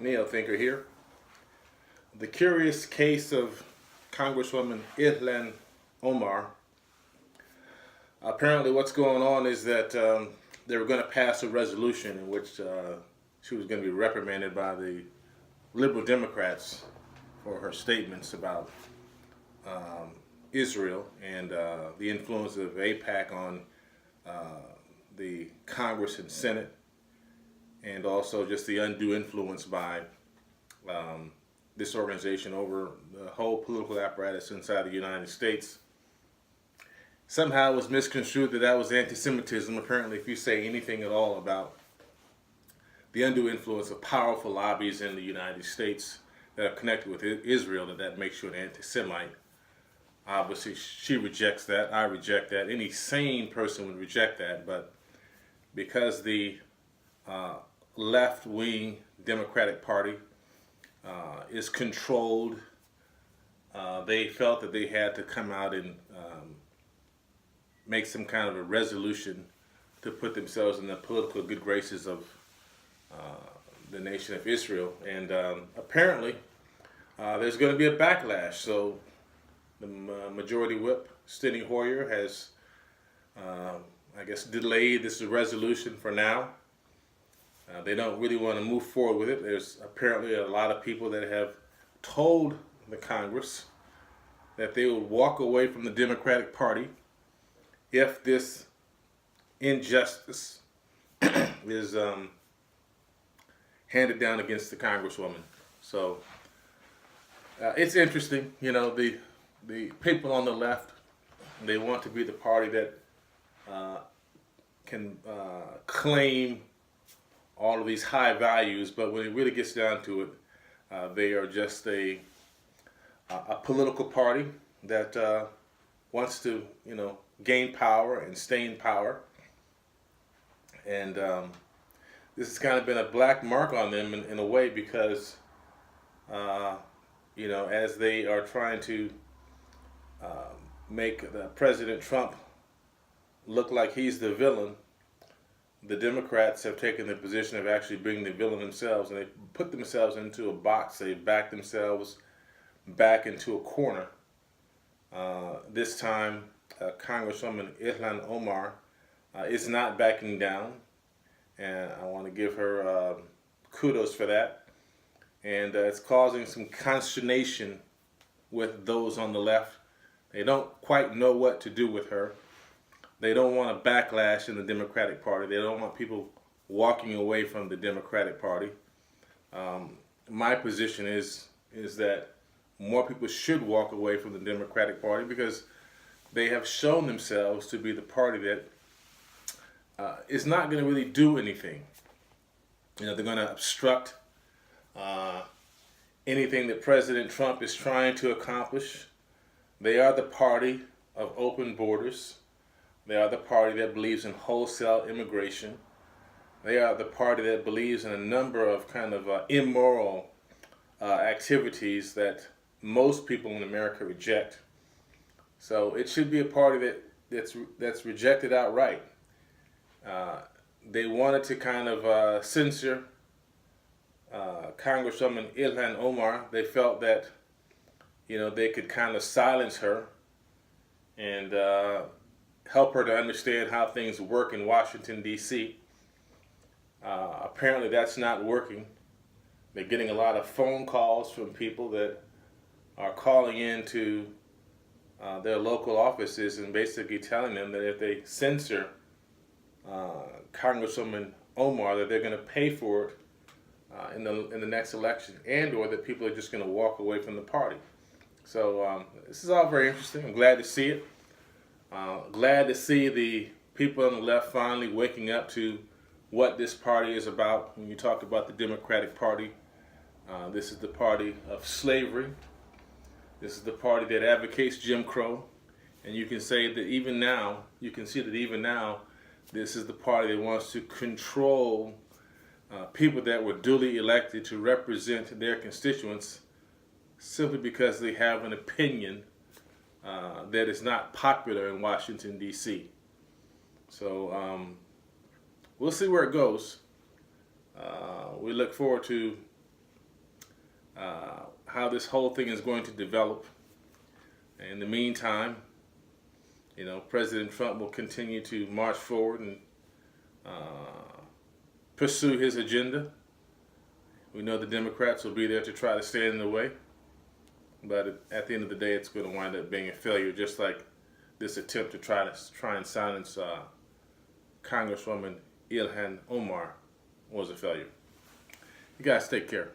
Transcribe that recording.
Neo Thinker here. The curious case of Congresswoman Ilhan Omar. Apparently, what's going on is that they were going to pass a resolution in which she was going to be reprimanded by the liberal Democrats for her statements about Israel and the influence of AIPAC on the Congress and Senate, and also just the undue influence by this organization over the whole political apparatus inside the United States. Somehow it was misconstrued that was anti-Semitism. Apparently, if you say anything at all about the undue influence of powerful lobbies in the United States that are connected with Israel, that makes you an anti-Semite. Obviously, she rejects that. I reject that. Any sane person would reject that. But because the left-wing Democratic Party is controlled, they felt that they had to come out and make some kind of a resolution to put themselves in the political good graces of the nation of Israel. And apparently, there's going to be a backlash. So the Majority Whip, Steny Hoyer, has, I guess, delayed this resolution for now. They don't really want to move forward with it. There's apparently a lot of people that have told the Congress that they will walk away from the Democratic Party if this injustice is handed down against the Congresswoman. So it's interesting, the people on the left, they want to be the party that can claim all of these high values, but when it really gets down to it, they are just a political party that wants to, gain power and stay in power. And this has kind of been a black mark on them in a way because, as they are trying to make President Trump look like he's the villain, the Democrats have taken the position of actually being the villain themselves, and they put themselves into a box. They back themselves back into a corner. This time, Congresswoman Ilhan Omar is not backing down, and I want to give her kudos for that. And it's causing some consternation with those on the left. They don't quite know what to do with her. They don't want a backlash in the Democratic Party. They don't want people walking away from the Democratic Party. My position is that more people should walk away from the Democratic Party because they have shown themselves to be the party that is not going to really do anything. They're going to obstruct anything that President Trump is trying to accomplish. They are the party of open borders. They are the party that believes in wholesale immigration. They are the party that believes in a number of kind of immoral activities that most people in America reject. So it should be a party that's rejected outright. They wanted to kind of censor Congresswoman Ilhan Omar. They felt that they could kind of silence her and help her to understand how things work in Washington, D.C. Apparently that's not working. They're getting a lot of phone calls from people that are calling in to their local offices and basically telling them that if they censor Congresswoman Omar, that they're going to pay for it in the next election, and or that people are just going to walk away from the party. So this is all very interesting. I'm glad to see it. Glad to see the people on the left finally waking up to what this party is about. When you talk about the Democratic Party, this is the party of slavery. This is the party that advocates Jim Crow. And you can say that even now, this is the party that wants to control people that were duly elected to represent their constituents simply because they have an opinion that is not popular in Washington, D.C. So we'll see where it goes. We look forward to how this whole thing is going to develop. In the meantime, President Trump will continue to march forward and pursue his agenda. We know the Democrats will be there to try to stand in the way, but at the end of the day, it's going to wind up being a failure, just like this attempt to try and silence Congresswoman Ilhan Omar was a failure. You guys take care.